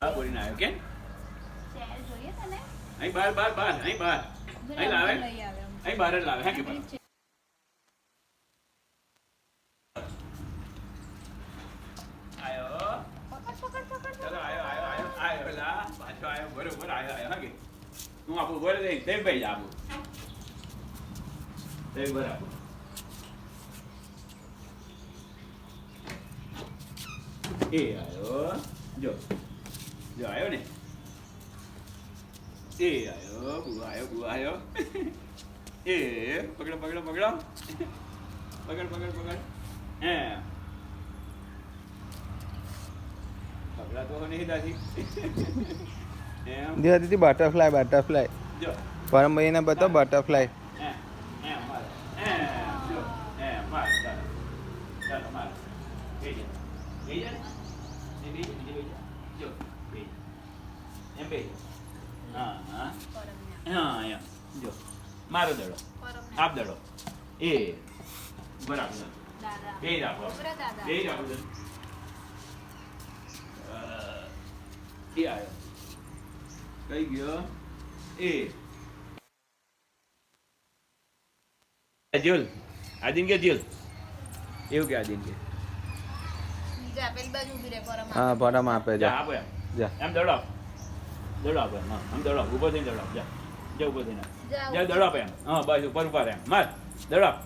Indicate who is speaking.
Speaker 1: હા બોલીને આવ્યો કે
Speaker 2: શેર જોઈએ તને
Speaker 1: અહીં બહાર અહીં લાવે અહીં બહાર જ લાવે હે કે બહાર આયો ચલો આયો લા પાછો આયો બરોબર આયો હા કે હું આપું બોલે દે તે ભાઈ આપું તે બરાબર એ આયો જો આયો ને એ આયો બુઆ એ પકડો પકડ હે પકડા તો નહીં દાદી
Speaker 3: જે હતી બટરફ્લાય
Speaker 1: જો
Speaker 3: પરમભાઈ ને બતાવો બટરફ્લાય
Speaker 1: માર જો માર ચાલો માર એ જા જો એમ બે હા જો મારો દડો આપ દડો એ બરાબર બે રાખો એ આવ્યો કઈ ગયો એ જ્યુલ આદિન કે જ્યુલ એવું કે આદિન કે
Speaker 3: હા પરમ આપે
Speaker 1: જા
Speaker 3: જા
Speaker 1: આપો
Speaker 3: જા
Speaker 1: એમ દડો આપો એમ આમ દડો ઊભો થઈને દડો જા ઊભો થઈને જા દડો આપે એમ હા બસ ઉપર એમ માર દડો આપ